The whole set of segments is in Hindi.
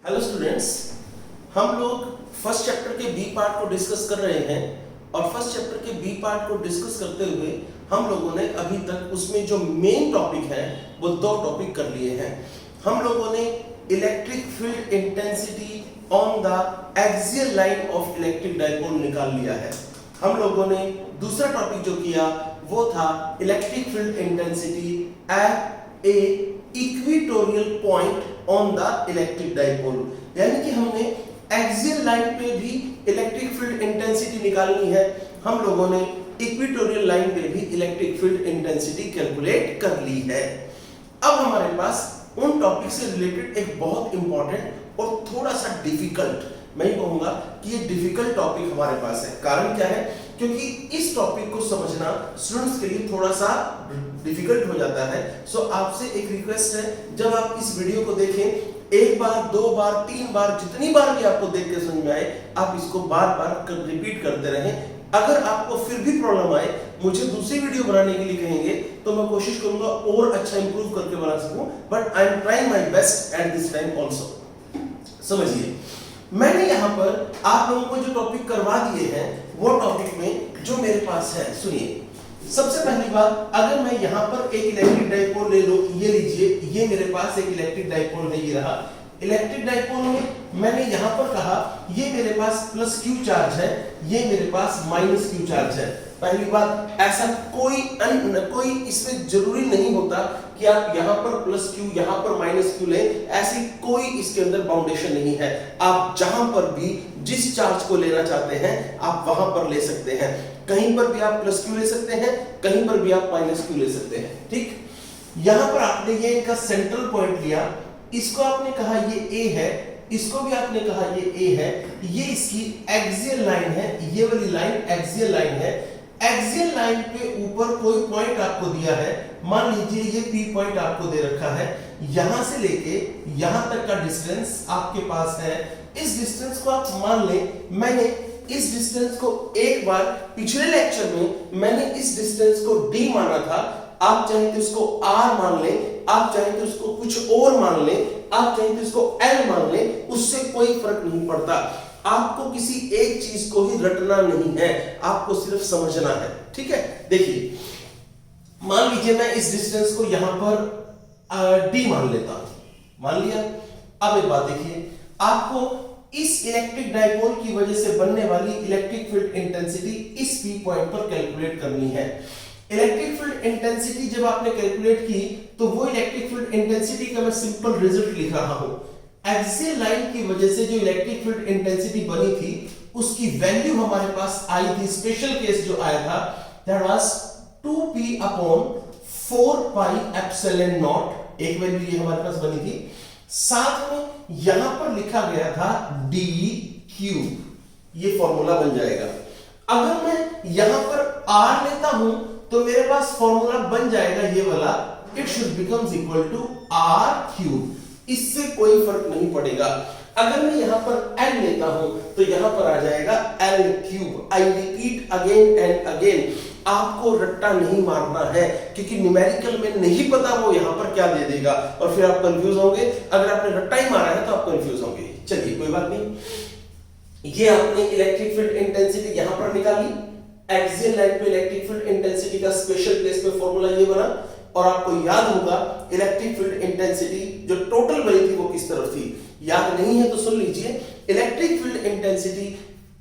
हेलो स्टूडेंट्स, हम लोग फर्स्ट चैप्टर के बी पार्ट को डिस्कस कर रहे हैं और फर्स्ट चैप्टर के बी पार्ट को डिस्कस करते हुए हम लोगों ने अभी तक उसमें जो मेन टॉपिक है वो दो टॉपिक कर लिए हैं। हम लोगों ने electric field intensity on the axial line of electric dipole निकाल लिया है। हम लोगों ने दूसरा टॉपिक जो किया वो था electric field intensity at A equatorial point on the electric dipole, यानी कि हमने एक्सियल लाइन पे भी इलेक्ट्रिक फील्ड इंटेंसिटी निकालनी है। हम लोगों ने इक्वेटोरियल लाइन पे भी इलेक्ट्रिक फील्ड इंटेंसिटी कैलकुलेट कर ली है। अब हमारे पास उन टॉपिक से रिलेटेड एक बहुत इंपॉर्टेंट और थोड़ा सा डिफिकल्ट, मैं कहूंगा कि ये डिफिकल्ट टॉपिक हमारे पास है। कारण क्या है? क्योंकि इस टॉपिक को समझना स्टूडेंट्स के लिए थोड़ा सा डिफिकल्ट हो जाता है। सो आपसे एक रिक्वेस्ट है, जब आप इस वीडियो को देखें एक बार, दो बार, तीन बार, जितनी बार भी आपको देख के समझ में आए, आप इसको बार बार रिपीट करते रहें। अगर आपको फिर भी प्रॉब्लम आए, मुझे दूसरी वीडियो बनाने के लिए कहेंगे तो मैं कोशिश करूंगा और अच्छा इंप्रूव करके बना सकूं, but I am trying my best at this time also. समझिए, मैंने यहाँ पर आप लोगों को जो टॉपिक करवा दिए हैं वो टॉपिक में जो मेरे पास है, सुनिए। सबसे पहली बात, अगर मैं यहाँ पर एक इलेक्ट्रिक डाइपोल ले लूं, ये लीजिए, ये मेरे पास एक इलेक्ट्रिक डाइपोल है, ये रहा। इलेक्ट्रिक डाइपोल में मैंने यहाँ पर कहा ये मेरे पास प्लस क्यू चार्ज है, ये मेरे पास माइनस क्यू चार्ज है। पहली बात, ऐसा कोई इसमें जरूरी नहीं होता कि आप यहाँ पर प्लस क्यू, यहाँ पर माइनस क्यू लें, ऐसी कोई इसके अंदर बाउंडेशन नहीं है। आप जहां पर भी जिस चार्ज को लेना चाहते हैं आप वहां पर ले सकते हैं। कहीं पर भी आप प्लस क्यू ले सकते हैं, कहीं पर भी आप माइनस क्यू ले सकते हैं। ठीक, यहां पर आपने ये इनका सेंट्रल पॉइंट लिया, इसको आपने कहा ये ए है, इसको भी आपने कहा ये ए है, ये इसकी एक्सियल लाइन है, ये वाली लाइन एक्सियल लाइन है। एक्सियल लाइन पे ऊपर कोई पॉइंट आपको दिया है, मान लीजिए ये पी पॉइंट आपको दे रखा है, यहां से लेके यहां तक का डिस्टेंस आपके पास है। इस डिस्टेंस को आप मान लें, मैंने इस डिस्टेंस को एक बार पिछले लेक्चर में मैंने इस डिस्टेंस को डी माना था। आप चाहे तो इसको आर मान लें, आप चाहे तो इसको कुछ और मान लें, आप चाहे तो इसको एल मान लें, उससे कोई फर्क नहीं पड़ता। आपको किसी एक चीज को ही रटना नहीं है, आपको सिर्फ समझना है। ठीक है, देखिए, मान लीजिए मैं इस डिस्टेंस को यहां पर डी मान लेता हूं, मान लिया। अब एक बात देखिए, आपको इस इलेक्ट्रिक डाइपोल की वजह से बनने वाली इलेक्ट्रिक फील्ड इंटेंसिटी इस पी पॉइंट पर कैलकुलेट करनी है। इलेक्ट्रिक फील्ड इंटेंसिटी जब आपने कैलकुलेट की तो वो इलेक्ट्रिक फील्ड इंटेंसिटी का मैं सिंपल रिजल्ट लिख रहा हूं। एक्सियल लाइन की वजह से जो इलेक्ट्रिक फील्ड इंटेंसिटी बनी थी उसकी वैल्यू हमारे पास आई थी, स्पेशल केस जो आया था, that was 2p upon 4 pi epsilon not, एक वैल्यू ये हमारे पास बनी थी। साथ में यहां पर लिखा गया था d क्यूब, ये फॉर्मूला बन जाएगा। अगर मैं यहां पर r लेता हूं तो मेरे पास फॉर्मूला बन जाएगा ये वाला, it should becomes equal to r cube. इससे कोई फर्क नहीं पड़ेगा। अगर मैं यहां पर l लेता हूं तो यहां पर आ जाएगा l cube. I repeat again and again, आपको रट्टा नहीं मारना है, क्योंकि न्यूमेरिकल में नहीं पता वो यहां पर क्या दे देगा और फिर आप कंफ्यूज होंगे। अगर आपने रट्टा ही मारा है तो आप कंफ्यूज होंगे। चलिए, कोई बात नहीं, ये आपने इलेक्ट्रिक फील्ड इंटेंसिटी यहां पर निकाली। एक्सियल लाइन पे इलेक्ट्रिक फील्ड इंटेंसिटी का स्पेशल केस में फॉर्मूला ये बना, और आपको याद होगा इलेक्ट्रिक फील्ड इंटेंसिटी जो टोटल बनी थी वो किस तरफ थी। याद नहीं है तो सुन लीजिए, electric field intensity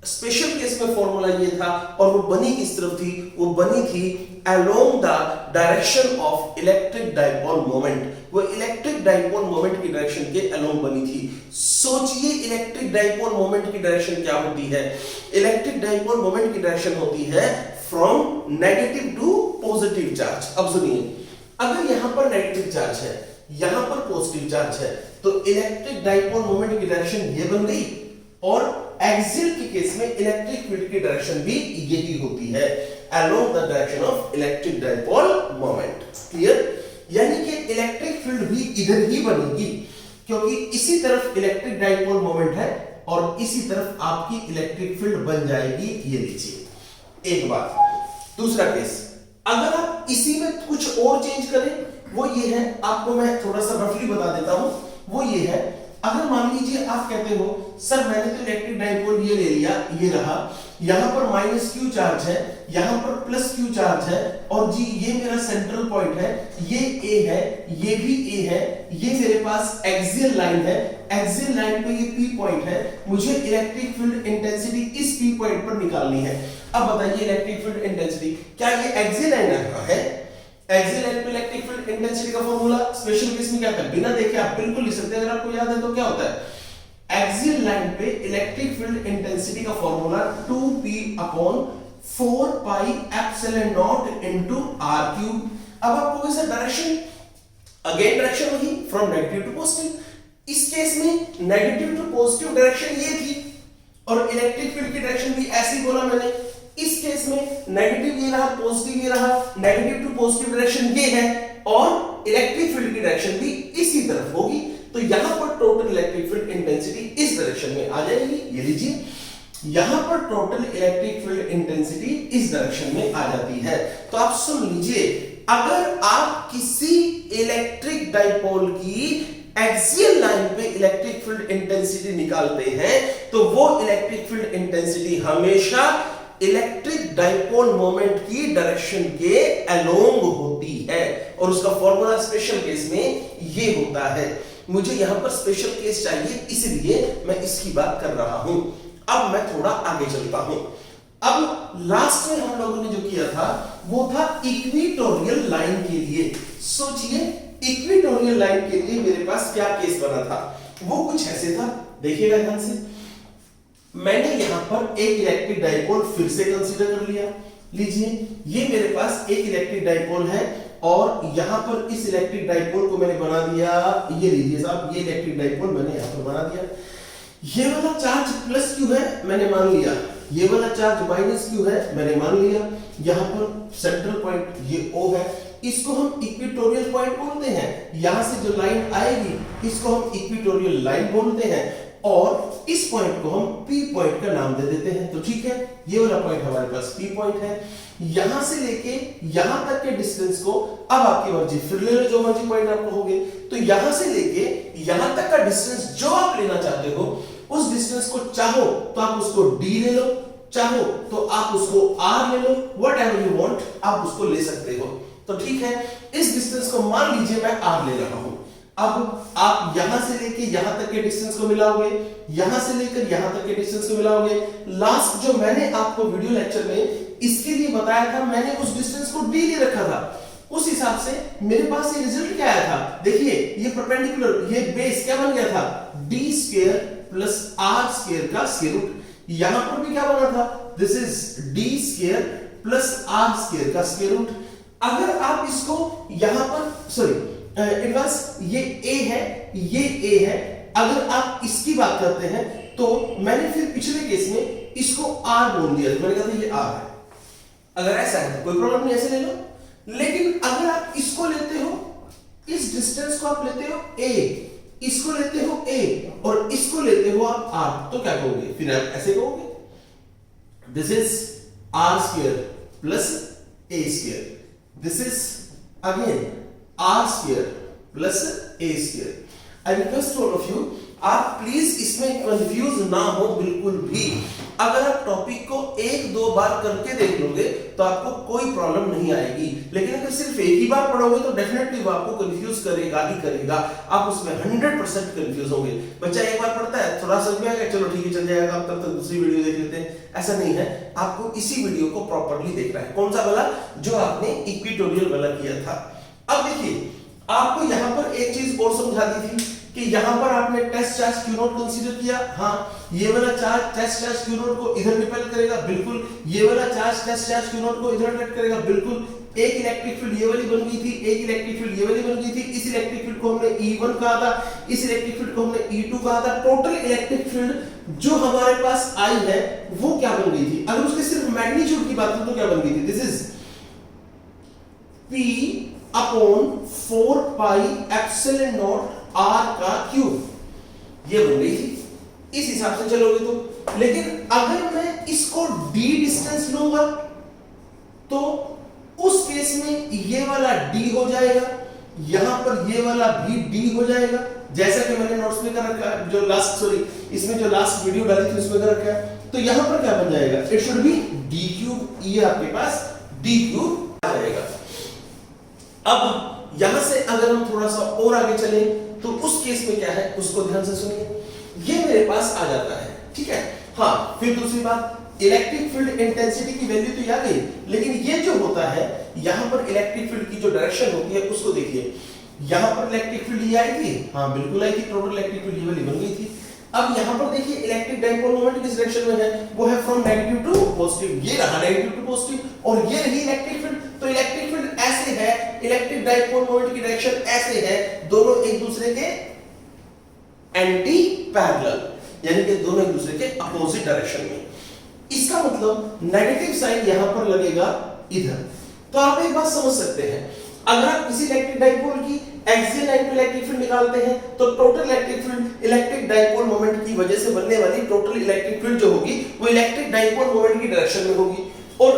special case में फॉर्मूला ये था, और वो बनी किस तरफ थी? वो बनी थी along the direction of electric dipole moment. वो इलेक्ट्रिक डाइपोल मोमेंट की डायरेक्शन के अलोंग बनी थी। सोचिए, इलेक्ट्रिक डाइपोल मोमेंट की डायरेक्शन क्या होती है? इलेक्ट्रिक डाइपोल मोमेंट की डायरेक्शन होती है from negative to positive charge. अब सुनिए, अगर यहां पर नेगेटिव चार्ज है, यहां पर पॉजिटिव चार्ज है, तो इलेक्ट्रिक डाइपोल मोमेंट की डायरेक्शन ये बन गई, और एक्सियल के केस में इलेक्ट्रिक फील्ड की डायरेक्शन भी यही होती है, along the direction of electric dipole moment. Clear? यानी कि इलेक्ट्रिक फील्ड भी इधर ही बनेगी, क्योंकि इसी तरफ इलेक्ट्रिक डाइपोल मोमेंट है और इसी तरफ आपकी इलेक्ट्रिक फील्ड बन जाएगी। ये लीजिए एक बात। दूसरा केस, अगर आप इसी में कुछ और चेंज करें, वो ये है, आपको मैं थोड़ा सा रफली बता देता हूं, वो ये है, अगर मान लीजिए आप कहते हो सर मैंने तो इलेक्ट्रिक डाइपोल ये ले लिया, ये रहा, यहां पर माइनस क्यू चार्ज है, यहां पर प्लस क्यू चार्ज है, और जी ये मेरा सेंट्रल पॉइंट है, ये ए है, ये भी ए है, ये मेरे पास एक्सियल लाइन है, एक्सियल लाइन पे ये पी पॉइंट है, मुझे इलेक्ट्रिक फील्ड इंटेंसिटी इस पी पॉइंट पर निकालनी है। अब बताइए इलेक्ट्रिक फील्ड इंटेंसिटी, क्या ये एक्सियल लाइन है? एक्सियल लाइन पे इलेक्ट्रिक फील्ड इंटेंसिटी का फॉर्मूला स्पेशल केस में क्या होता है, बिना देखे आप बिल्कुल लिख सकते हैं, अगर आपको याद है तो क्या होता है, एक्सियल लाइन पे इलेक्ट्रिक फील्ड इंटेंसिटी का formula 2p upon 4 pi epsilon not into r cube. अब आपको कैसा डायरेक्शन, अगेन डायरेक्शन वही फ्रॉम नेगेटिव टू पॉजिटिव, इस केस में नेगेटिव टू पॉजिटिव डायरेक्शन ये थी और इलेक्ट्रिक फील्ड की डायरेक्शन भी ऐसी बोला मैंने, इस केस में नेगेटिव ये रहा, पॉजिटिव ये रहा, नेगेटिव टू पॉजिटिव डायरेक्शन ये है और इलेक्ट्रिक फील्ड की डायरेक्शन भी इसी तरफ होगी, तो यहां पर टोटल इलेक्ट्रिक फील्ड इंटेंसिटी इस डायरेक्शन में आ जाएगी। ये लीजिए यहां पर टोटल इलेक्ट्रिक फील्ड इंटेंसिटी इस डायरेक्शन में आ जाती है। तो आप सुन लीजिए, अगर आप किसी इलेक्ट्रिक डाइपोल की एक्सियल लाइन पे इलेक्ट्रिक फील्ड इंटेंसिटी निकालते हैं तो वो इलेक्ट्रिक फील्ड इंटेंसिटी हमेशा इलेक्ट्रिक डाइपोल मोमेंट की डायरेक्शन के अलोंग होती है और उसका फॉर्मूला स्पेशल केस में ये होता है। मुझे यहां पर स्पेशल केस चाहिए इसलिए मैं इसकी बात कर रहा हूं। अब मैं थोड़ा आगे चलता हूं। अब लास्ट में हम लोगों ने जो किया था वो था इक्वेटोरियल लाइन के लिए। सोचिए इक्वेटोरियल लाइन के लिए मेरे पास क्या केस बना था, वो कुछ ऐसे था, देखिएगा ध्यान से। मैंने यहां पर एक इलेक्ट्रिक डाइपोल फिर से कंसीडर कर लिया। लीजिए ये मेरे पास एक इलेक्ट्रिक डाइपोल है और यहां पर इस इलेक्ट्रिक डाइपोल को मैंने बना दिया, ये लीजिए साहब, ये इलेक्ट्रिक डाइपोल मैंने यहां पर बना दिया। ये वाला चार्ज प्लस क्यू है मैंने मान लिया, ये वाला चार्ज माइनस क्यू है मैंने मान लिया, यहां पर सेंट्रल पॉइंट ये O है, इसको हम इक्वेटोरियल पॉइंट बोलते हैं। यहां से जो लाइन आएगी इसको हम इक्वेटोरियल लाइन बोलते हैं और इस पॉइंट को हम P पॉइंट का नाम दे देते हैं। तो ठीक है, ये वाला पॉइंट हमारे पास P पॉइंट है। यहां से लेके यहां तक के डिस्टेंस को अब आपकी मर्जी, फिर ले लो जो मर्जी पॉइंट आप कहोगे। तो यहां से लेके यहां तक का डिस्टेंस जो आप लेना चाहते हो, उस डिस्टेंस को चाहो तो आप उसको D ले लो, चाहो तो आप उसको R ले लो, व्हाटएवर यू वांट आप उसको ले सकते हो। तो ठीक है, इस डिस्टेंस को मान लीजिए मैं R ले रहा हूं। अब आप यहां से लेके यहां तक के डिस्टेंस को मिलाओगे, यहां से लेकर यहां तक के डिस्टेंस को मिलाओगे। लास्ट जो मैंने आपको वीडियो लेक्चर में इसके लिए बताया था, मैंने उस डिस्टेंस को D ले रखा था, उस हिसाब से मेरे पास ये रिजल्ट क्या आया था। देखिए ये परपेंडिकुलर, ये बेस क्या बन गया था, d square plus r square का स्क्वायर रूट। यहां पर भी क्या बना था, this is d square plus r square का स्क्वायर रूट। अगर आप इसको यहां पर सॉरी एडवांस ये a है, ये a है, अगर आप इसकी बात करते हैं तो मैंने फिर पिछले केस में इसको r बोल दिया, मैंने कहा था ये r है। अगर ऐसा है तो कोई प्रॉब्लम नहीं, ऐसे ले लो। लेकिन अगर आप इसको लेते हो, इस डिस्टेंस को आप लेते हो a, इसको लेते हो a और इसको लेते हो आप r, तो क्या कहोगे, फिर आप ऐसे कहोगे this is r square plus a square, this is again r square plus a square. I request all of you, आप प्लीज इसमें कंफ्यूज ना हो बिल्कुल भी। अगर आप टॉपिक को एक दो बार करके देख लोगे तो आपको कोई प्रॉब्लम नहीं आएगी, लेकिन अगर सिर्फ एक ही बार पढ़ोगे तो डेफिनेटली वो आपको कंफ्यूज करेगा ही करेगा, आप उसमें 100% कंफ्यूज होंगे। बच्चा एक बार पढ़ता है, थोड़ा समझ में आएगा, चलो ठीक है चल जाएगा, अब तब तक दूसरी वीडियो देख लेते हैं, ऐसा नहीं है। आपको इसी वीडियो को प्रॉपर्ली देखना है। कौन सा वाला, जो आपने इक्वेटोरियल वाला किया था। अब देखिए आपको यहां पर एक चीज और समझा दी थी कि यहां पर आपने test charge Q not consider किया। हाँ, ये वाला charge test charge Q not को इधर रिपेल करेगा, बिल्कुल। ये वाला charge test charge Q not को इधर अट्रैक्ट करेगा, बिल्कुल। एक इलेक्ट्रिक फील्ड ये वाली बन गई थी, एक इलेक्ट्रिक फील्ड ये वाली बन गई थी। इस इलेक्ट्रिक फील्ड को हमने E1 कहा था, इस इलेक्ट्रिक फील्ड को हमने E2 कहा था। टोटल इलेक्ट्रिक फील्ड जो हमारे पास आई है वो क्या बन गई थी, अगर उसके सिर्फ मैग्नीट्यूड की बात करें तो क्या बन गई थी, this is P upon 4 pi epsilon not R का क्यूब, ये बन गई थी। इस हिसाब से चलोगे तो। लेकिन अगर मैं इसको d डिस्टेंस लूंगा तो उस केस में ये वाला d हो जाएगा, यहां पर ये वाला भी d हो जाएगा, जैसा कि मैंने नोट्स में कर रखा है, जो लास्ट इसमें जो लास्ट वीडियो डाली थी उसमें कर रखा है। तो यहां पर क्या बन जाएगा, it should B d cube, ये आपके पास d क्यूब आ जाएगा। अब यहां से अगर हम थोड़ा सा और आगे चले तो उस केस में क्या है उसको ध्यान से सुनिए, ये मेरे पास आ जाता है, ठीक है। हाँ, फिर दूसरी बात, इलेक्ट्रिक फील्ड इंटेंसिटी की वैल्यू तो आ गई, लेकिन ये जो होता है यहां पर इलेक्ट्रिक फील्ड की जो डायरेक्शन होती है उसको देखिए। यहां पर इलेक्ट्रिक फील्ड ये आई थी, हाँ बिल्कुल आई थी, टोटल इलेक्ट्रिक फील्ड ये वाली बन गई थी। अब यहां पर देखिए इलेक्ट्रिक डाइपोल मोमेंट किस डायरेक्शन में है, वो है फ्रॉम नेगेटिव टू पॉजिटिव, ये रहा नेगेटिव टू पॉजिटिव और ये रही इलेक्ट्रिक फील्ड। तो इलेक्ट्रिक फील्ड ऐसे है, इलेक्ट्रिक डाइपोल मोमेंट की डायरेक्शन ऐसे है, दोनों एक दूसरे के एंटी पैरेलल, यानी कि दोनों एक दूसरे के अपोजिट डायरेक्शन में। इसका मतलब नेगेटिव साइन यहां पर लगेगा इधर। तो आप एक बात समझ सकते हैं, अगर आप किसी इलेक्ट्रिक डाइपोल की एक्सियल लाइन पे इलेक्ट्रिक फील्ड निकालते हैं तो total electric field electric dipole moment की वजह से बनने वाली टोटल इलेक्ट्रिक फील्ड जो होगी वो इलेक्ट्रिक डाइपोल मोमेंट की डायरेक्शन में होगी। और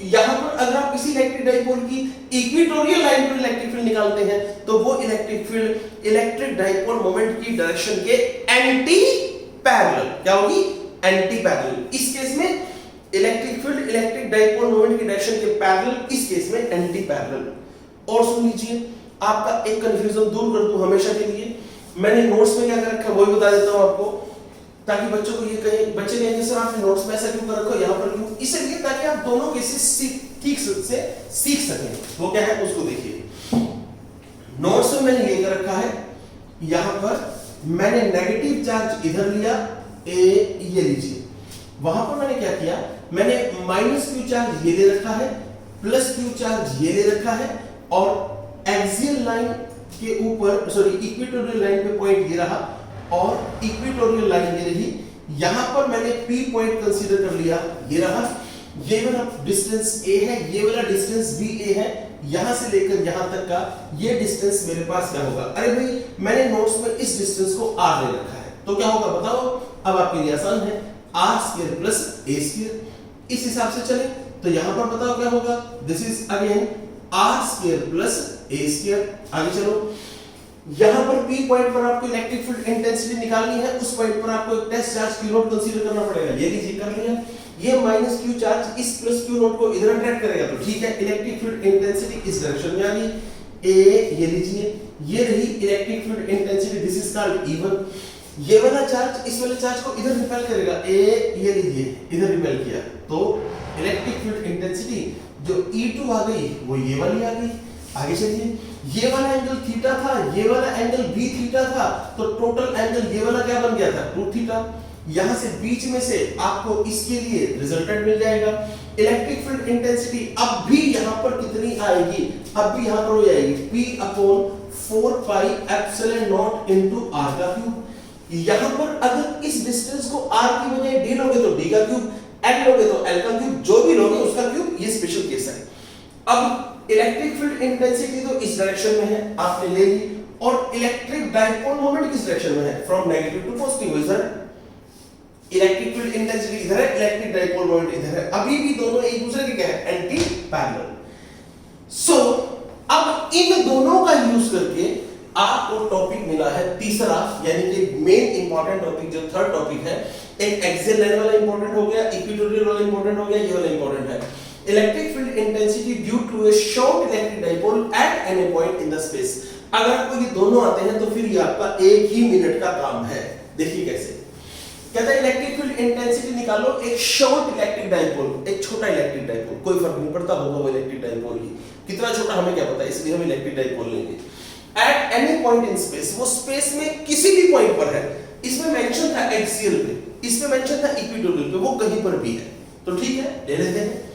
यहां पर अगर आप किसी इलेक्ट्रिक डाइपोल की इक्वेटोरियल लाइन पर इलेक्ट्रिक फील्ड निकालते हैं तो वो electric field electric dipole moment की डायरेक्शन के एंटी पैरेलल क्या होगी, एंटी पैरेलल। इस केस में electric field electric dipole moment की डायरेक्शन के पैरेलल, इस केस में एंटी पैरेलल। और सुन लीजिए, आपका एक कंफ्यूजन दूर कर दूं हमेशा के लिए, मैंने नोट्स में क्या कर रखा है वो भी बता देता हूं आपको, ताकि बच्चों को ये कहे, बच्चे कहेंगे सर आपने नोट्स में ऐसा क्यों कर रखा है, यहां पर क्यों, इसलिए ताकि आप दोनों केसेस ठीक से सीख सकें। वो क्या है उसको देखिए। नोट्स में मैंने ये कर रखा है, यहां पर मैंने नेगेटिव चार्ज इधर लिया, ये लीजिए, वहां पर मैंने क्या किया, मैंने माइनस क्यू चार्ज ये ले रखा है, प्लस क्यू चार्ज ये ले रखा है और एक्सियल लाइन के ऊपर इक्वेटोरियल लाइन पे पॉइंट ये रहा और इक्वेटोरियल लाइन ये रही। यहां पर मैंने P पॉइंट कंसीडर कर लिया, ये रहा, ये वाला डिस्टेंस A है, ये वाला डिस्टेंस भी A है, यहां से लेकर यहां तक का ये डिस्टेंस मेरे पास क्या होगा, अरे भाई मैंने नोट्स में इस डिस्टेंस को R ले रखा है, तो क्या होगा बताओ, अब आपके लिए आसान है, r² प्लस a²। इस हिसाब से चले तो यहां पर बताओ क्या होगा, this is again r² plus a²। आगे चलो, यहां पर P पॉइंट पर आपको इलेक्ट्रिक फील्ड इंटेंसिटी निकालनी है, उस पॉइंट पर आपको एक test charge Q not consider करना पड़ेगा, ये लीजिए कर लिया। ये माइनस Q चार्ज इस प्लस Q नॉट को इधर अट्रैक्ट करेगा, तो ठीक है, इलेक्ट्रिक फील्ड इंटेंसिटी इस डायरेक्शन में आ गई, A ये लीजिए, ये रही electric field intensity, this is called E1। ये वाला चार्ज इस वाले चार्ज को इधर रिपेल करेगा, A ये लीजिए इधर रिपेल किया, तो इलेक्ट्रिक फील्ड इंटेंसिटी जो E2 आ गई वो ये वाली आ गई। आगे चलिए, ये वाला एंगल थीटा था, ये वाला एंगल भी थीटा था, तो टोटल एंगल ये वाला क्या बन गया था, 2 थीटा। यहां से बीच में से आपको इसके लिए रिजल्टेंट मिल जाएगा। इलेक्ट्रिक फील्ड इंटेंसिटी अब भी यहां पर कितनी आएगी, अब भी यहां पर हो जाएगी P/4 pi epsilon not into r का क्यूब। यहां पर अगर इस डिस्टेंस को r की बजाय d लोगे तो d का क्यूब, l लोगे तो l का क्यूब, जो भी लोगे उसका क्यूब, ये स्पेशल केस है। अब इलेक्ट्रिक फील्ड इंटेंसिटी तो इस डायरेक्शन में है, आपने ले ली, और इलेक्ट्रिक डाइपोल मोमेंट किस डायरेक्शन में है, फ्रॉम नेगेटिव टू पॉजिटिव। इधर इलेक्ट्रिक फील्ड इंटेंसिटी इधर है, इलेक्ट्रिक डाइपोल मोमेंट इधर है, अभी भी दोनों एक दूसरे के क्या है, एंटी पैरेलल। सो अब इन दोनों का यूज करके आपको टॉपिक मिला है तीसरा, यानी कि मेन इंपॉर्टेंट टॉपिक जो थर्ड टॉपिक है। एक एक्सियल लाइन वाला इंपॉर्टेंट हो गया, इक्वेटोरियल वाला इंपॉर्टेंट हो गया, ये वाला इंपॉर्टेंट है। Electric field intensity due to a short electric dipole at any point in the space. अगर आपको ये दोनों आते हैं तो फिर ये आपका एक ही मिनट का काम है। देखिए कैसे कहता है, इलेक्ट्रिक फील्ड इंटेंसिटी निकालो एक शॉर्ट इलेक्ट्रिक डाइपोल, एक छोटा इलेक्ट्रिक डाइपोल, कोई फर्क नहीं पड़ता होगा वो इलेक्ट्रिक डाइपोल ही कितना छोटा हमें क्या पता, इसलिए हम इलेक्ट्रिक डाइपोल लेंगे। Eight any point in space, वो स्पेस में किसी भी पॉइंट पर है। इसमें मेंशन था एक्सियल पे, इसमें मेंशन था इक्वेटोरियल पे, वो कहीं पर भी है, तो ठीक है ले लेते हैं।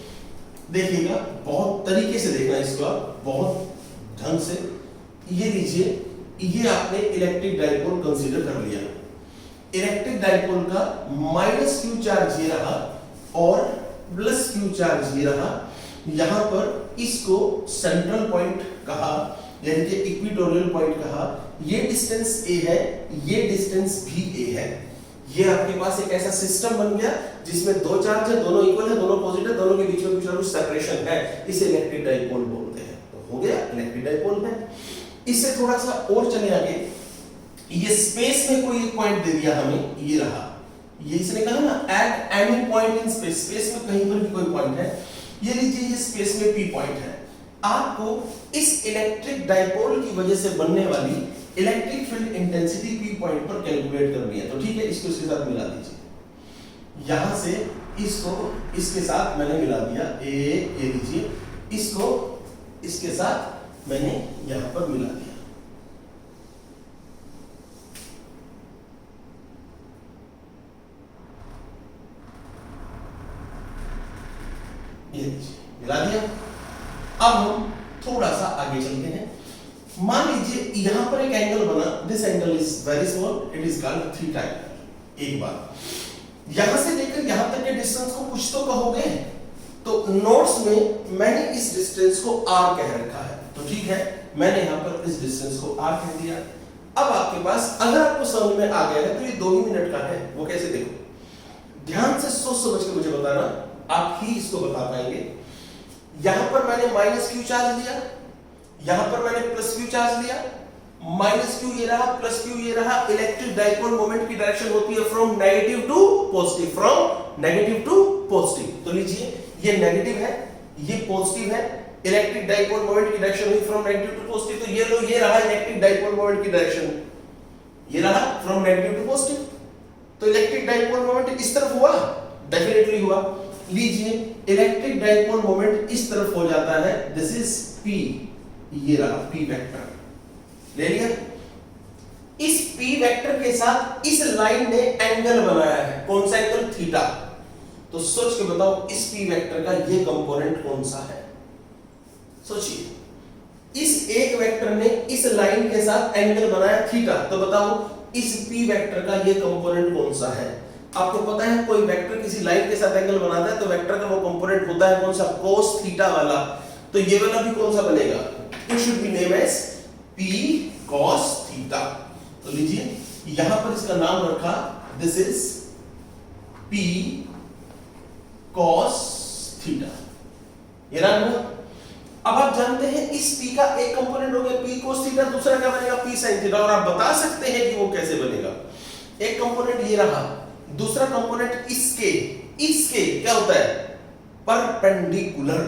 देखिएगा बहुत तरीके से देखना इसको, आप बहुत ढंग से। ये लीजिए, ये आपने इलेक्ट्रिक डाइपोल कंसीडर कर लिया। इलेक्ट्रिक डाइपोल का माइनस क्यू चार्ज ये रहा और प्लस क्यू चार्ज ये रहा। यहां पर इसको सेंट्रल पॉइंट कहा, यानी कि इक्वेटोरियल पॉइंट कहा। ये डिस्टेंस a है, ये डिस्टेंस भी a है। ये आपके पास एक ऐसा सिस्टम बन गया जिसमें दो चार्ज है, दोनों इक्वल है, दोनों पॉजिटिव, दोनों के बीच में कुछ ना कुछ सेपरेशन है, इसे इलेक्ट्रिक डाइपोल बोलते हैं। तो हो गया इलेक्ट्रिक डाइपोल है। इससे थोड़ा सा और चले आगे, ये स्पेस में कोई एक पॉइंट दे दिया हमें, ये रहा, ये इसने कहा ना eight any point in space, space में कहीं पर भी कोई पॉइंट है, ये लीजिए ये स्पेस में पी पॉइंट है। आपको इस इलेक्ट्रिक डाइपोल की वजह से बनने वाली electric field intensity P point पर कैलकुलेट करनी है। तो ठीक है, इसको इसके साथ मिला दीजिए, यहां से इसको इसके साथ मैंने मिला दिया, ये लीजिए, इसको इसके साथ मैंने यहां पर मिला दिया। ये लीजिए मिला दिया। अब हम थोड़ा सा आगे चलते हैं। मान लीजिए यहां पर एक एंगल बना, this angle is very small, it is called theta angle. एक बात, यहां से लेकर यहां तक के डिस्टेंस को कुछ तो कहोगे, तो नोट्स में मैंने इस डिस्टेंस को r कह रखा है, तो ठीक है, मैंने यहां पर इस डिस्टेंस को r कह दिया। अब आपके पास अगर आपको समझ में आ गया है तो ये 2 ही मिनट का है। वो कैसे, देखो ध्यान से सोच समझ के मुझे बताना, आप ही इसको बता पाएंगे। यहां पर मैंने माइनस क्यू चार्ज लिया, यहां पर मैंने प्लस क्यू चार्ज लिया, माइनस क्यू ये रहा, प्लस क्यू ये रहा। इलेक्ट्रिक डाइपोल मोमेंट की डायरेक्शन होती है from negative to positive, from negative to positive. तो लीजिए ये नेगेटिव है, ये पॉजिटिव है, इलेक्ट्रिक डाइपोल मोमेंट की डायरेक्शन हुई फ्रॉम नेगेटिव टू पॉजिटिव। तो ये लो, ये रहा इलेक्ट्रिक डाइपोल मोमेंट की डायरेक्शन, ये रहा फ्रॉम नेगेटिव टू पॉजिटिव। तो इलेक्ट्रिक डाइपोल मोमेंट इस तरफ हुआ, डेफिनेटली हुआ। लीजिए इलेक्ट्रिक डाइपोल मोमेंट इस तरफ हो जाता है, दिस इज P, ये रहा P वेक्टर, ले लिया। इस P वेक्टर के साथ इस लाइन ने एंगल बनाया है, कौन सा एंगल, थीटा। तो सोच के बताओ इस P वेक्टर का ये कंपोनेंट कौन सा है, सोचिए। इस एक वेक्टर ने इस लाइन के साथ एंगल बनाया थीटा, तो बताओ इस P वेक्टर का ये कंपोनेंट कौन सा है। आपको पता है कोई वेक्टर किसी लाइन के साथ एंगल बनाता है तो वेक्टर का वो कंपोनेंट होता है कौन सा, cos थीटा वाला। तो ये वाला भी कौन सा बनेगा, it should be name as P cos theta. तो लीजिए यहां पर इसका नाम रखा, this is P cos theta, ये नाम हुआ। अब आप जानते हैं इस P का एक कंपोनेंट हो गया P cos थीटा, दूसरा क्या बनेगा P sin थीटा। और आप बता सकते हैं कि वो कैसे बनेगा। एक कंपोनेंट ये रहा, दूसरा कंपोनेंट इसके क्या होता है, परपेंडिकुलर।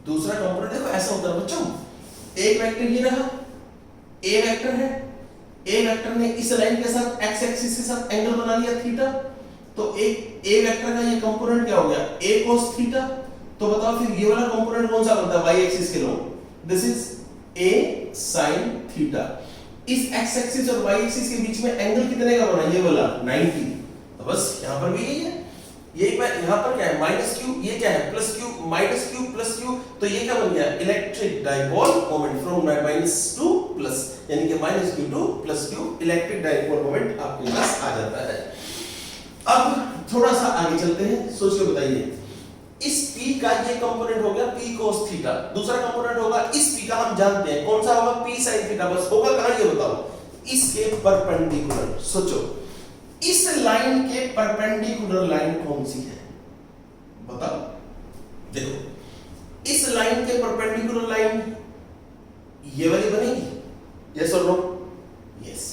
दूसरा कंपोनेंट देखो ऐसा होता है बच्चों, एक वेक्टर ये रहा, A वेक्टर है, A वेक्टर ने इस लाइन के साथ x एक्सिस के साथ एंगल बना लिया थीटा। तो एक A वेक्टर का ये कंपोनेंट क्या हो गया, A cos थीटा। तो बताओ फिर ये वाला कंपोनेंट कौन सा बनता है, y एक्सिस के लोग, this is A sin theta. इस x एक्सिस और y एक्सिस के बीच में एंगल कितने का बना, ये वाला 90। तो बस यहां पर भी यही है, ये यहां पर क्या है माइनस क्यू, ये क्या है plus Q, minus Q plus Q. तो ये क्या बन गया, electric dipole moment from minus two plus, यानी कि minus Q two plus Q, electric dipole moment आपके पास आ जाता है। अब थोड़ा सा आगे चलते हैं, सोच के बताइए। इस P का ये कंपोनेंट हो गया P cos थीटा, दूसरा कंपोनेंट होगा इस P का, हम जानते हैं कौन सा होगा, P sin थीटा। बस होगा कहां ये बताओ, इसके परपेंडिकुलर। सोचो इस लाइन के परपेंडिकुलर लाइन कौन सी है, बताओ। देखो इस लाइन के परपेंडिकुलर लाइन ये वाली बनेगी, यस और नो, यस।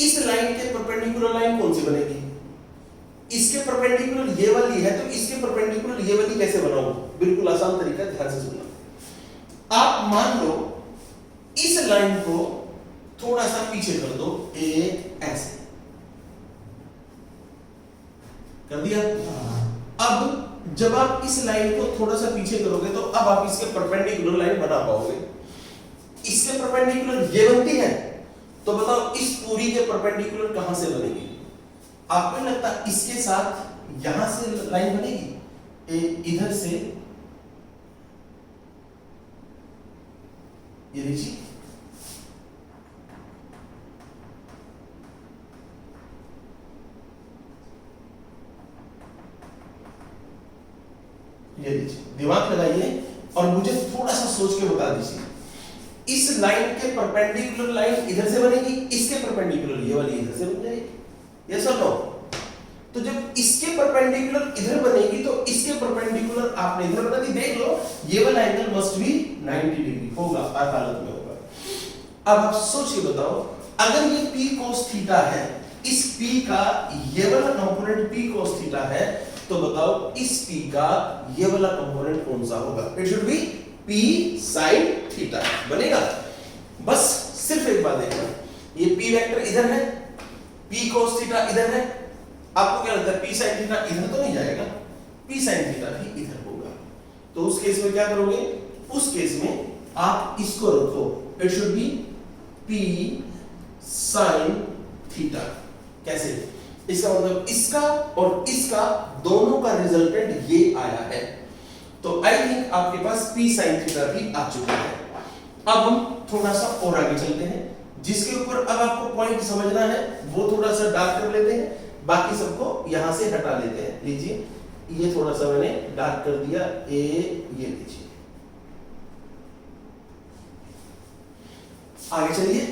इस लाइन के परपेंडिकुलर लाइन कौन सी बनेगी, इसके परपेंडिकुलर ये वाली है, तो इसके परपेंडिकुलर ये वाली कैसे बनाऊं, बिल्कुल आसान तरीका, ध्यान से सुनना। आप मान लो इस लाइन को थोड़ा सा पीछे कर दो, एक ऐसे कर दिया। अब जब आप इस लाइन को थोड़ा सा पीछे करोगे तो अब आप इसके परपेंडिकुलर लाइन बना पाओगे। इसके परपेंडिकुलर ये बनती है, तो बताओ इस पूरी के परपेंडिकुलर कहां से बनेगी। आपको नहीं लगता इसके साथ यहां से लाइन बनेगी, इधर से ये लीजिए, ये लीजिए, दिमाग लगाइए और मुझे थोड़ा सा सोच के बता दीजिए। इस लाइन के परपेंडिकुलर लाइन इधर से बनेगी, इसके परपेंडिकुलर ये वाली इधर से बन जाएगी, यस और नो। तो जब इसके परपेंडिकुलर इधर बनेगी तो इसके परपेंडिकुलर आपने इधर बना दी, देख लो ये वाला एंगल मस्ट बी 90 डिग्री होगा, हर हालत में होगा। अब आप सोचिए बताओ अगर ये p cos थीटा है, इस p का ये वाला कंपोनेंट p cos थीटा है, तो बताओ इस p का ये वाला कंपोनेंट कौन सा होगा? It should B p sin theta बनेगा। बस सिर्फ एक बात देखना, ये p वेक्टर इधर है, p cos थीटा इधर है, आपको क्या लगता है p sin थीटा इधर तो नहीं जाएगा, p sin थीटा भी इधर होगा। तो उस केस में क्या करोगे? उस केस में आप इसको रखो, it should B p sin theta. कैसे? इसका मतलब इसका और इसका दोनों का रिजल्टेंट ये आया है, तो आई थिंक आपके पास p sin थीटा भी आ चुका है। अब हम थोड़ा सा और आगे चलते हैं, जिसके ऊपर अब आपको पॉइंट समझना है वो थोड़ा सा डार्क कर लेते हैं, बाकी सबको यहां से हटा लेते हैं। लीजिए, ये थोड़ा सा मैंने डार्क कर दिया, ये लीजिए। आगे चलिए,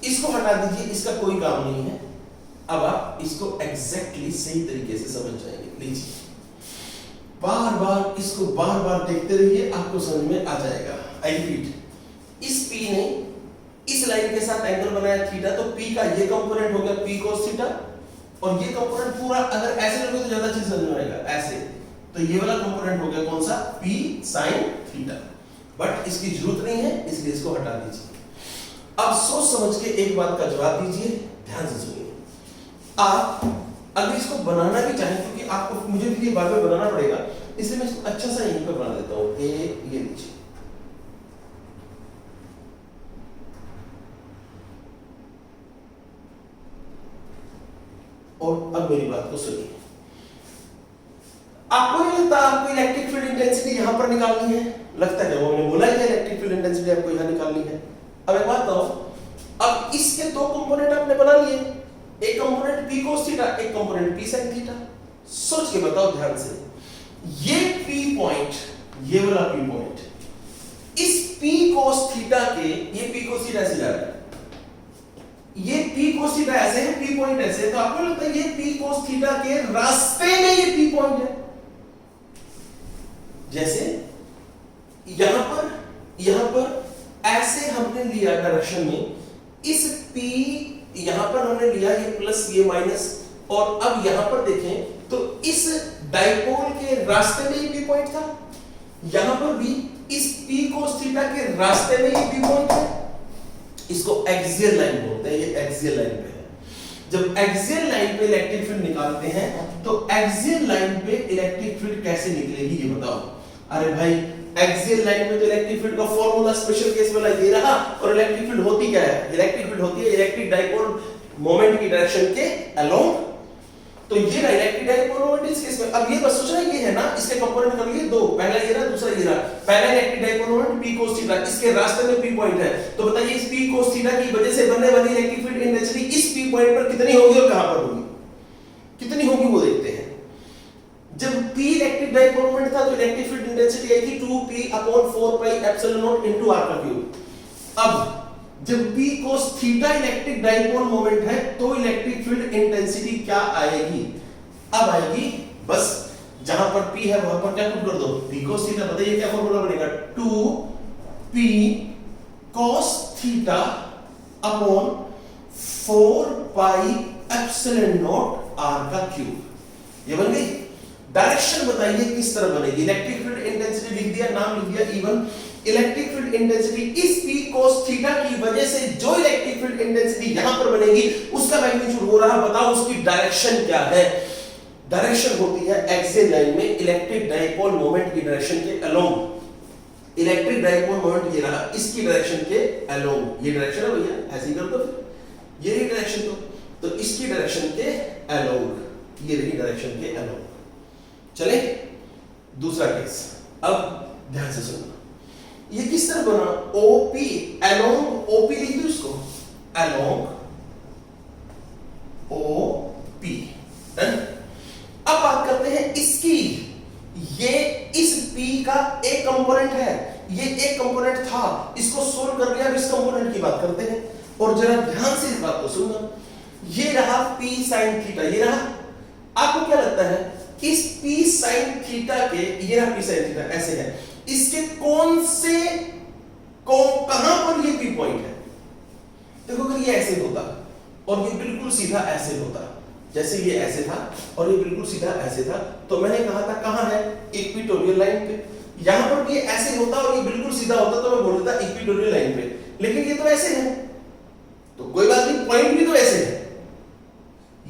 इसको हटा दीजिए, इसका कोई काम नहीं है। अब आप इसको एग्जैक्टली सही तरीके से समझ जाएंगे। लीजिए, बार बार इसको बार बार देखते रहिए, आपको समझ में आ जाएगा। आई रिपीट, इस p ने इस लाइन के साथ एंगल बनाया थीटा, तो p का ये कंपोनेंट हो गया p cos थीटा, और ये कंपोनेंट पूरा अगर ऐसे लोगे तो ज्यादा चीज समझ में आएगा, ऐसे तो ये वाला कंपोनेंट हो गया कौन सा? p sin theta. बट इसकी जरूरत नहीं है, इसलिए इसको हटा दीजिए। अब सोच समझ के एक बात का जवाब दीजिए, ध्यान से सुनिए। आप अगर इसको बनाना भी चाहें, क्योंकि आपको मुझे भी ये बाद में बनाना पड़ेगा, इसलिए मैं इसको अच्छा सा यहीं पर बना देता हूं। ये लीजिए, और अब मेरी बात को सुनिए। आपको नहीं लगता आपको इलेक्ट्रिक फील्ड इंटेंसिटी यहां पर निकालनी है? लगता है, वो मैंने बोला है इलेक्ट्रिक फील्ड इंटेंसिटी आपको यहां निकालनी है। अब एक बात बताओ, अब इसके दो कंपोनेंट आपने बना लिए, एक कंपोनेंट p cos थीटा, एक कंपोनेंट p sin थीटा। सोच के बताओ ध्यान से, ये p पॉइंट, ये वाला p पॉइंट, इस p cos थीटा के, ये p cos थीटा ऐसे जा रहा है, ये p cos थीटा ऐसे है, p पॉइंट ऐसे है, तो आपको लगता है ये p cos थीटा के रास्ते में ये p पॉइंट है। जैसे यहां पर ऐसे हमने लिया डायरेक्शन में, इस p यहां पर हमने लिया ये प्लस ये माइनस, और अब यहां पर देखें तो इस डाइपोल के रास्ते में ये p पॉइंट था, यहां पर भी इस p cos थीटा के रास्ते में ये p पॉइंट है। इसको एक्सियल लाइन बोलते हैं, ये एक्सियल लाइन पे है। जब एक्सियल लाइन पे इलेक्ट्रिक फील्ड निकालते हैं, तो एक्सियल लाइन पे इलेक्ट्रिक फील्ड कैसे निकलेगी ये बताओ। अरे भाई, एक्सियल लाइन में तो इलेक्ट्रिक फील्ड का फॉर्मूला स्पेशल केस वाला ये रहा, और इलेक्ट्रिक फील्ड होती क्या है? इलेक्ट्रिक फील्ड होती है इलेक्ट्रिक डाइपोल मोमेंट की डायरेक्शन के अलोंग। तो ये रहा इलेक्ट्रिक डाइपोल मोमेंट इस केस में। अब ये बस सोचना ये है ना, इसके कंपोनेंट कर लिए दो, पहला ये रहा, दूसरा ये रहा। पहला electric dipole moment p cos theta, इसके रास्ते में p पॉइंट है, तो बताइए इस p cos थीटा की वजह से बनने वाली इलेक्ट्रिक फील्ड इंटेंसिटी इस p पॉइंट पर कितनी होगी और कहां पर होगी? कितनी होगी वो देखते हैं। जब p इलेक्ट्रिक डाइपोल मोमेंट था, तो इलेक्ट्रिक फील्ड इंटेंसिटी आई थी 2p/4 pi epsilon naught into r का क्यूब। अब जब p cos theta electric dipole moment है, तो इलेक्ट्रिक फील्ड इंटेंसिटी क्या आएगी? अब आएगी, बस जहां पर p है वहां पर क्या पुट कर दो, p cos थीटा। बताइए क्या फॉर्मूला बनेगा? 2p cos theta upon 4 pi epsilon naught r का क्यूब। ये बन गई। डायरेक्शन बताइए किस तरह बनेगी? इलेक्ट्रिक फील्ड इंटेंसिटी लिख दिया, नाम लिख दिया E1। इलेक्ट्रिक फील्ड इंटेंसिटी इस p cos थीटा की वजह से जो इलेक्ट्रिक फील्ड इंटेंसिटी यहां पर बनेगी, उसका मैग्नीट्यूड हो रहा, बताओ उसकी डायरेक्शन क्या है? डायरेक्शन होती है एक्सियल लाइन में इलेक्ट्रिक डाइपोल मोमेंट की डायरेक्शन के अलोंग। इलेक्ट्रिक डाइपोल मोमेंट ये रहा, इसकी डायरेक्शन के अलोंग। ये डायरेक्शन है भैया, ऐसे ही कर दो फिर, ये रही डायरेक्शन, तो इसकी डायरेक्शन के अलोंग, ये रही डायरेक्शन के अलोंग। चले दूसरा केस, अब ध्यान से सुनना। ये किस तरह बना? OP अलोंग OP लिख दो इसको, अलोंग OP। डन। अब बात करते हैं इसकी। ये इस P का एक कंपोनेंट है, ये एक कंपोनेंट था, इसको सोल्व कर लिया। अब इस कंपोनेंट की बात करते हैं, और जरा ध्यान से इस बात को सुनना। ये रहा p sin थीटा, ये रहा। आपको क्या लगता है इस p sin थीटा के, ये रहा p sin थीटा ऐसे है, इसके कौन से कहां पर ये p पॉइंट है? देखो अगर ये ऐसे होता और ये बिल्कुल सीधा ऐसे होता, जैसे ये ऐसे था और ये बिल्कुल सीधा ऐसे था, तो मैंने कहा था कहाँ है, इक्वेटोरियल लाइन पे। यहां पर भी ऐसे होता और ये बिल्कुल सीधा होता तो मैं बोल देता इक्वेटोरियल लाइन पे, लेकिन ये तो ऐसे है, तो कोई बात नहीं, पॉइंट भी तो ऐसे है,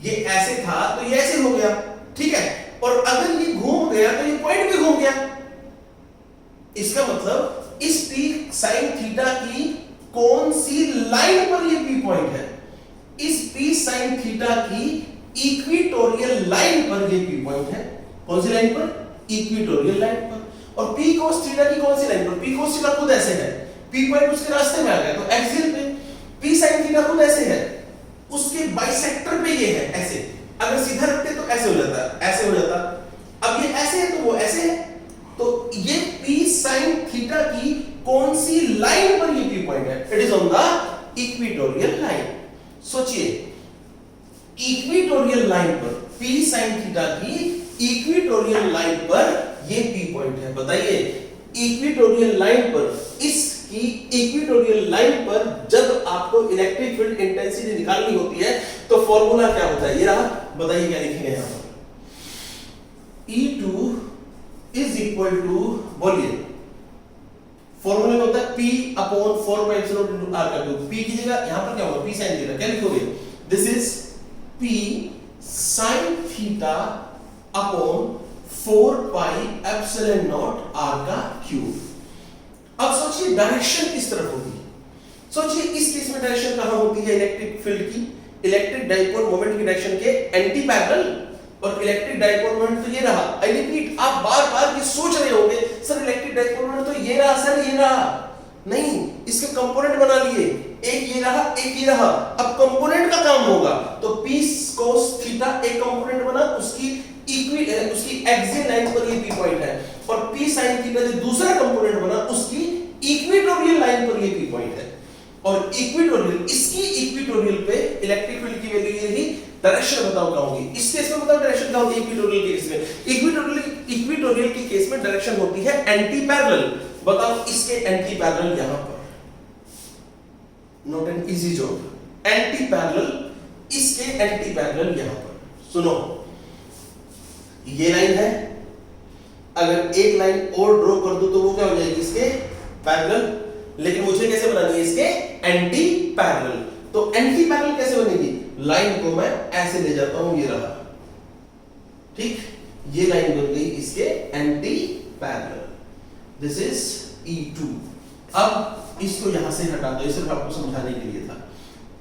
ये ऐसे था तो ये ऐसे हो गया, ठीक है, और अगर ये घूम गया तो ये पॉइंट भी घूम गया। इसका मतलब इस p sin थीटा की कौन सी लाइन पर ये p पॉइंट है, इस p sin थीटा की इक्वेटोरियल लाइन पर ये p पॉइंट है। कौन सी लाइन पर, इक्वेटोरियल लाइन पर। और p cos थीटा की कौन सी लाइन पर, p cos थीटा खुद ऐसे है, p पॉइंट उसके रास्ते में आ गया तो एक्सियल पे, p sin थीटा खुद ऐसे है, उसके बाइसेक्टर पे ये है ऐसे, अगर सीधा रखते तो ऐसे हो जाता, ऐसे हो जाता, अब ये ऐसे है तो वो ऐसे है, तो ये p sin थीटा की कौन सी लाइन पर ये p पॉइंट है, it is on the equatorial line. सोचिए इक्वेटोरियल लाइन पर p sin थीटा की इक्वेटोरियल लाइन पर ये p पॉइंट है। बताइए इक्वेटोरियल लाइन पर, इसकी इक्वेटोरियल लाइन पर जब आपको इलेक्ट्रिक फील्ड इंटेंसिटी निकालनी होती है तो फॉर्मूला क्या होता है, ये रहा, बताइए क्या लिखेंगे यहां पर, E2 इज इक्वल टू, बोलिए फॉर्मूला में होता है P upon 4 pi epsilon into R का क्यूब। P की जगह यहां पर क्या होगा, P sin थीटा, क्या लिखोगे, this is P sin theta upon 4 pi epsilon not R का क्यूब। अब सोचिए डायरेक्शन किस तरफ होगी, सोचिए इस केस में डायरेक्शन कहां होती है इलेक्ट्रिक फील्ड की, इलेक्ट्रिक डाइपोल मोमेंट की डायरेक्शन के एंटी पैरेलल, और इलेक्ट्रिक डाइपोल मोमेंट तो ये रहा। आई रिपीट, आप बार-बार ये सोच रहे होंगे सर इलेक्ट्रिक डाइपोल मोमेंट तो ये रहा सर, ये रहा, नहीं, इसके कंपोनेंट बना लिए, एक ये रहा एक ये रहा, अब कंपोनेंट का काम होगा, तो p cos थीटा एक कंपोनेंट बना, उसकी एक्सियल लाइन पर ये p पॉइंट है, और p sin थीटा जो दूसरा कंपोनेंट बना उसकी इक्वेटोरियल लाइन पर ये p पॉइंट है, और इक्वेटोरियल, इसकी इक्वेटोरियल पे इलेक्ट्रिक फील्ड की वैल्यू ये रही, डायरेक्शन बताओ क्या होगी, इस केस में बताओ डायरेक्शन क्या होगी इक्वेटोरियल के केस में, इक्वेटोरियल के केस में डायरेक्शन होती है एंटी पैरेलल, बताओ इसके एंटी पैरेलल यहां पर, not an easy job, anti parallel, इसके एंटी पैरेलल यहां पर। सुनो ये लाइन है, अगर एक लाइन और ड्रॉ कर दूं तो वो क्या हो जाएगी, इसके पैरेलल, लेकिन मुझे कैसे बनानी है, इसके एंटी पैरेलल, तो एंटी पैरेलल कैसे बनेगी, लाइन को मैं ऐसे ले जाता हूं, ये रहा, ठीक, ये लाइन बन गई इसके anti parallel, this is E2। अब इसको यहां से हटा दो, ये सिर्फ आपको समझाने के लिए था,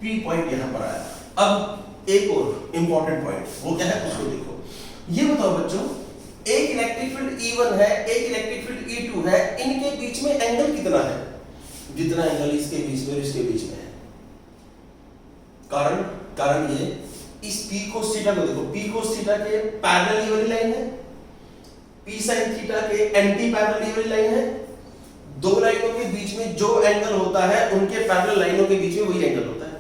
P पॉइंट यहां पर आया। अब एक और इंपॉर्टेंट पॉइंट, वो क्या है उसको देखो, ये बताओ बच्चों, एक इलेक्ट्रिक फील्ड E1 है, एक इलेक्ट्रिक फील्ड E2 है, इनके बीच में एंगल कितना है, जितना एंगल इसके बीच में और इसके बीच में है, कारण ये, इस p cos थीटा को देखो, p cos थीटा के पैरेलल ये वाली लाइन है, p sin थीटा के एंटी पैरेलल ये वाली लाइन है, दो लाइनों के बीच में जो एंगल होता है उनके पैरेलल लाइनों के बीच में वही एंगल होता है।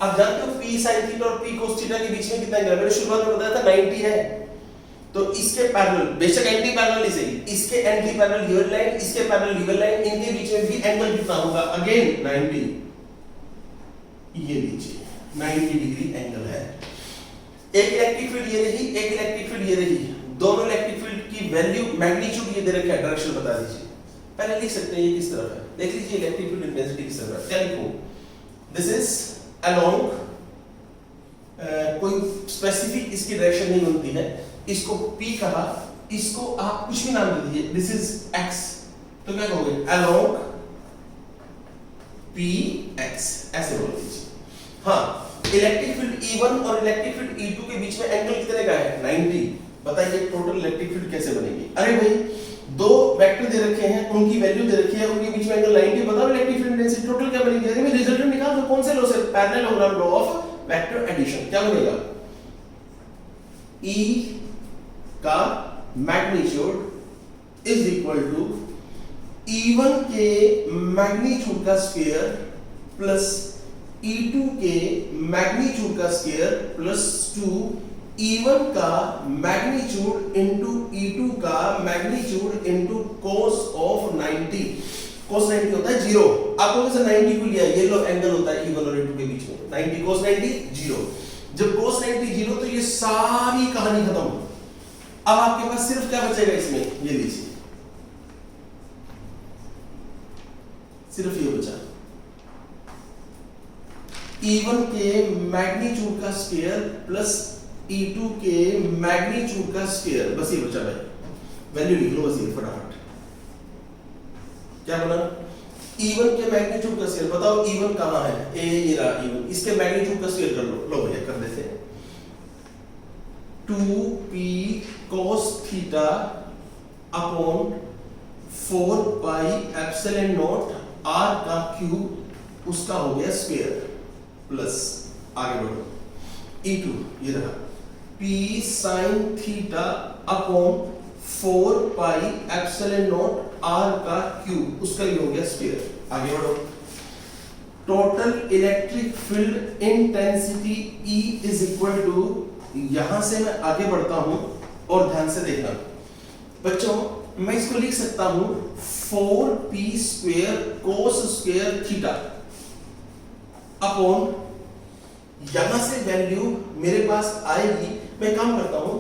आप जानते हो p sin थीटा और p cos थीटा के बीच में कितना एंगल है, मैंने शुरुआत में बताया था 90 है, तो इसके पैरेलल, बेशक एंटी पैरेलल ही सही, इसके एंटी पैरेलल ये वाली लाइन, इसके पैरेलल ये वाली लाइन, इनके बीच में भी एंगल कितना होगा, अगेन 90, ये लीजिए 90 डिग्री एंगल है। एक इलेक्ट्रिक फील्ड ये रही, एक इलेक्ट्रिक फील्ड ये रही, दोनों इलेक्ट्रिक फील्ड की वैल्यू, मैग्नीट्यूड ये दे रखा है, डायरेक्शन बता दीजिए, पहले लिख सकते हैं ये किस तरफ है, देख लीजिए इलेक्ट्रिक फील्ड इंटेंसिटी किस तरफ है, क्या लिखूं, दिस इज अलोंग, कोई स्पेसिफिक इसकी डायरेक्शन नहीं बनती है, इसको P कहा, इसको आप कुछ भी नाम दे दीजिए, दिस इज x, तो क्या कहोगे, अलोंग px, ऐसे बोल दीजिए। हाँ, इलेक्ट्रिक फील्ड E1 और इलेक्ट्रिक फील्ड E2 के बीच में एंगल कितने का है, 90, बताइए टोटल इलेक्ट्रिक फील्ड कैसे बनेगी। अरे भाई दो वेक्टर दे रखे हैं, उनकी वैल्यू दे रखी है, उनके बीच में एंगल 90, बताओ इलेक्ट्रिक फील्ड इंटेंसिटी टोटल क्या बनेगी, अरे मैं रिजल्टेंट निकाल दो, कौन से लॉ से, parallelogram law of vector addition, क्या बनेगा, E का magnitude is equal to E1 के मैग्नीट्यूड का स्क्वायर प्लस E2 के मैग्नीट्यूड का स्क्वायर प्लस 2 E1 का मैग्नीट्यूड इनटू E2 का magnitude into cos of 90। cos 90 होता है 0। आप लोगों से 90 को लिया, ये लो एंगल होता है E1 और E2 के बीच में, 90 cos 90 0। जब cos 90 0 तो ये सारी कहानी खत्म। अब आपके पास सिर्फ क्या बचेगा इसमें, ये लीजिए, सिर्फ ये बचा, E1 के मैग्नीट्यूड का स्क्वायर प्लस E2 के मैग्नीट्यूड का स्क्वायर, बस ये बचा भाई। वैल्यू लिख लो बस ये फटाफट। क्या बोला, E1 के मैग्नीट्यूड का स्क्वायर, बताओ E1 कहां है, ए ये रहा E1, इसके मैग्नीट्यूड का स्क्वायर कर लो। लो भैया कर देते हैं, 2p cos theta upon 4 pi epsilon not r का क्यूब, उसका हो गया स्क्वायर, प्लस आगे बढ़ो E2 ये रहा p sin theta upon 4 pi epsilon not r का क्यूब, उसका ही हो गया स्क्वायर। आगे बढ़ो, total electric field intensity E is equal to, यहां से मैं आगे बढ़ता हूं और ध्यान से देखना बच्चों, मैं इसको लिख सकता हूं 4p square cos square theta upon, यहां से वैल्यू मेरे पास आएगी, मैं काम करता हूं,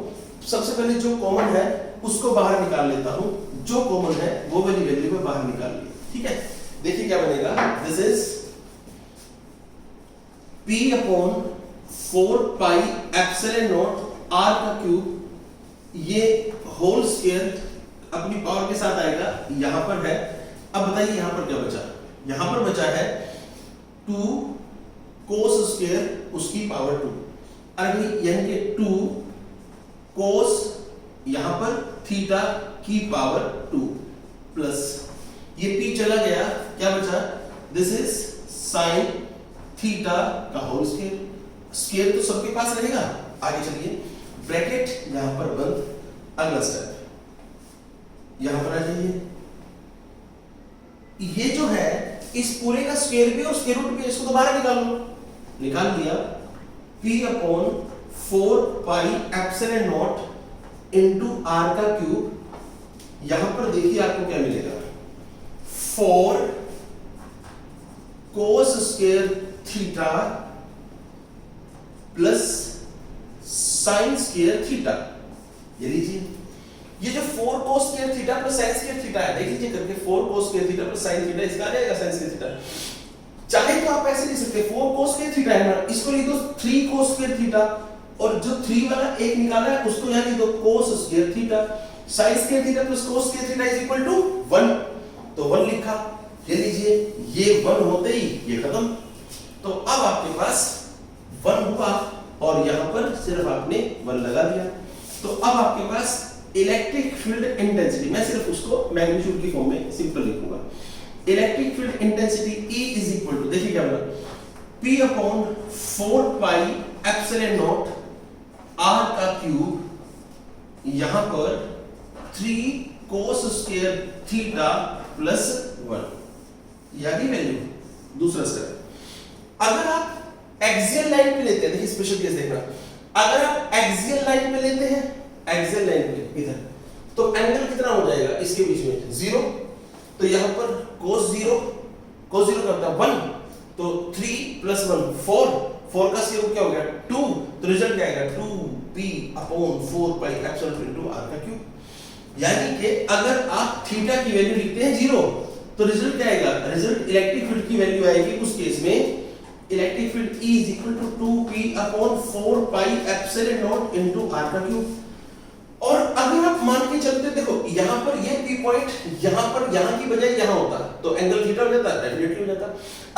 सबसे पहले जो कॉमन है उसको बाहर निकाल लेता हूं, जो कॉमन है वो वाली वैल्यू में बाहर निकाल ली, ठीक है। देखिए क्या बनेगा, this is p upon 4 pi epsilon not r का क्यूब, ये होल स्क्वायर अपनी पावर के साथ आएगा, यहां पर है। अब बताइए यहां पर क्या बचा, यहां पर बचा है 2 cos स्क्वायर उसकी पावर 2, अरे यानी कि 2 cos यहां पर थीटा की पावर 2 प्लस ये p चला गया, क्या बचा, दिस इज sin थीटा का होल स्क्वायर, स्क्वायर तो सबके पास रहेगा। आगे चलिए, ब्रैकेट यहां पर बंद, अगला स्टेप यहां पर आ जाइए, ये जो है इस पूरे का स्क्वायर भी और स्क्वायर रूट भी, इसको तो बाहर निकाल लो, निकाल दिया, p upon 4 pi epsilon not into r का क्यूब, यहां पर देखिए आपको क्या मिलेगा, 4 cos square theta plus sin square theta, ये लीजिए, ये जो 4 cos square theta plus sin square theta है, देख लीजिए करके 4 cos square theta plus sin theta, इसका आ जाएगा sin स्क्वायर थीटा। चाहे तो आप ऐसे लिख सकते हैं, 4 cos स्क्वायर थीटा है ना, इसको लिख दो 3 cos स्क्वायर थीटा, और जो 3 वाला एक निकाला है उसको यहां लिख दो cos square theta, sin square theta plus cos square theta is equal to 1, तो 1 लिखा, ये लीजिए, ये 1 होते ही ये खत्म। तो अब आपके पास 1 हुआ और यहां पर सिर्फ आपने 1 लगा दिया, तो अब आपके पास इलेक्ट्रिक फील्ड इंटेंसिटी, मैं सिर्फ उसको मैग्नीट्यूड की फॉर्म में सिंपल लिखूंगा, electric field intensity E is equal to, देखिए क्या बना, P upon 4 pi epsilon not R का क्यूब, यहां पर 3 cos स्क्वायर थीटा प्लस 1, यानी वैल्यू। दूसरा स्टेप, अगर आप एक्सियल लाइन पे लेते हैं, देखिए स्पेशल केस देखना, अगर आप एक्सियल लाइन पे लेते हैं, एक्सियल लाइन पे इधर, तो एंगल कितना हो जाएगा इसके बीच में 0, तो यहां पर cos 0 करता है 1, तो 3 प्लस 1 4 का स्क्वायर क्या हो गया 2, तो रिजल्ट क्या आएगा 2p upon 4 pi epsilon into r का क्यूब। यानी कि अगर आप थीटा की वैल्यू लिखते हैं 0, तो रिजल्ट क्या आएगा, रिजल्ट इलेक्ट्रिक फील्ड की वैल्यू आएगी उस केस में, electric field E is equal to 2p upon 4 pi epsilon not into r का क्यूब। और अगर आप मान के चलते, देखो यहां पर ये p पॉइंट यहां पर, यहां की बजाय यहां होता तो एंगल थीटा हो जाता, डेफिनेटली हो जाता।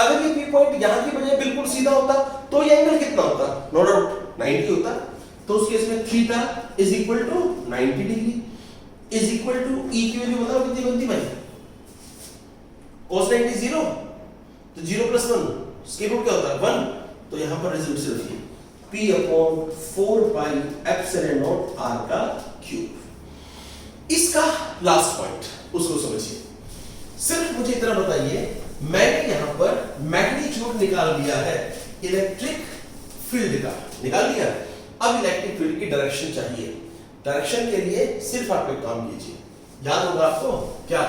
अगर ये p पॉइंट यहां की बजाय बिल्कुल सीधा होता तो ये एंगल कितना होता, नो डाउट 90 होता, तो उस केस में theta is equal to 90 degree is equal to E की वैल्यू बताओ कितनी बनती भाई, cos 90 0, तो 0 प्लस 1 स्क्वायर रूट क्या होता है 1, तो यहां पर रिजल्ट सिर्फ ये p upon 4 pi epsilon not r का क्यूब। इसका लास्ट पॉइंट उसको समझिए, सिर्फ मुझे इतना बताइए, मैंने यहां पर मैग्नीट्यूड निकाल दिया है इलेक्ट्रिक फील्ड का, निकाल दिया, अब इलेक्ट्रिक फील्ड की डायरेक्शन चाहिए। डायरेक्शन के लिए सिर्फ आप एक काम कीजिए, याद होगा आपको क्या,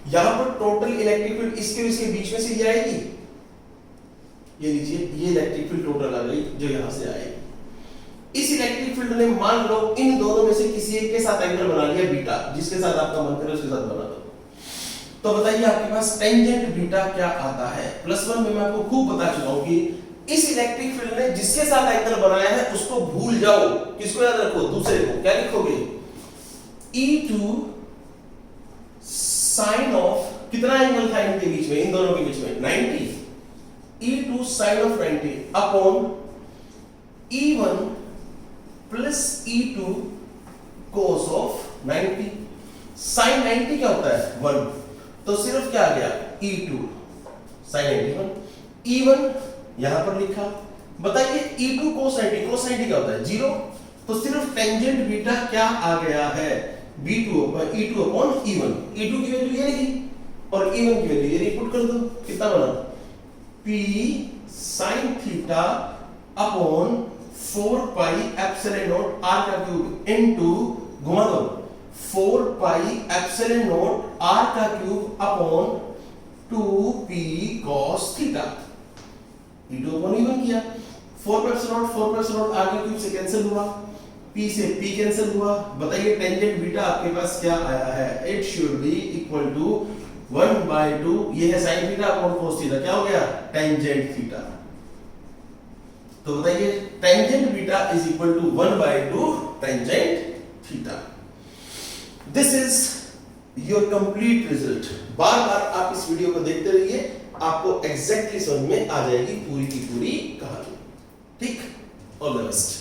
यहां पर टोटल इलेक्ट्रिक फील्ड इसके इसके बीच में से ये आएगी, ये लीजिए ये इलेक्ट्रिक फील्ड टोटल आ गई जो यहां से आएगी। इस इलेक्ट्रिक फील्ड ने मान लो इन दोनों में से किसी एक के साथ एंगल बना लिया बीटा, जिसके साथ आपका मन करे उसके साथ बना दो। तो बताइए आपके पास टेंजेंट बीटा क्या आता है। +1 में मैं आपको खूब बता चुका हूं कि इस इलेक्ट्रिक फील्ड ने जिसके साथ एंगल बनाया है उसको भूल जाओ, किसको याद रखो, दूसरे को। क्या लिखोगे, E2 साइन ऑफ, कितना एंगल था इनके बीच में, इन दोनों के बीच में 90, E2 sine of 90 upon E1 plus E2 cos of 90। Sine 90 क्या होता है 1, तो सिर्फ क्या आ गया E2 साइन 91, E1 यहां पर लिखा। बताइए E2 कोस 90, कोस 90 क्या होता है 0, तो सिर्फ टेंजेंट बीटा क्या आ गया है E2 अपॉन E1। E2 की वैल्यू ये रही और E1 की वैल्यू ये रही, पुट कर दो, कितना बना P sin theta upon 4 pi epsilon not r का क्यूब इनटू, घुमा दो, 4 पाई एप्सिलॉन नॉट r का cube upon 2p cos theta. E2 upon E1 किया, 4 पर एप्सिलॉन नॉट r का क्यूब से कैंसिल हुआ, p से p कैंसिल हुआ। बताइए टेंजेंट बीटा आपके पास क्या आया है, it should be equal to 1/2, ये है sin theta upon cos theta, क्या हो गया टेंजेंट थीटा। तो बताइए tangent beta is equal to 1/2 tangent theta. This is your complete result. बार बार आप इस वीडियो को देखते रहिए, आपको एग्जैक्टली समझ में आ जाएगी पूरी की पूरी कहानी। ठीक, ऑल द बेस्ट।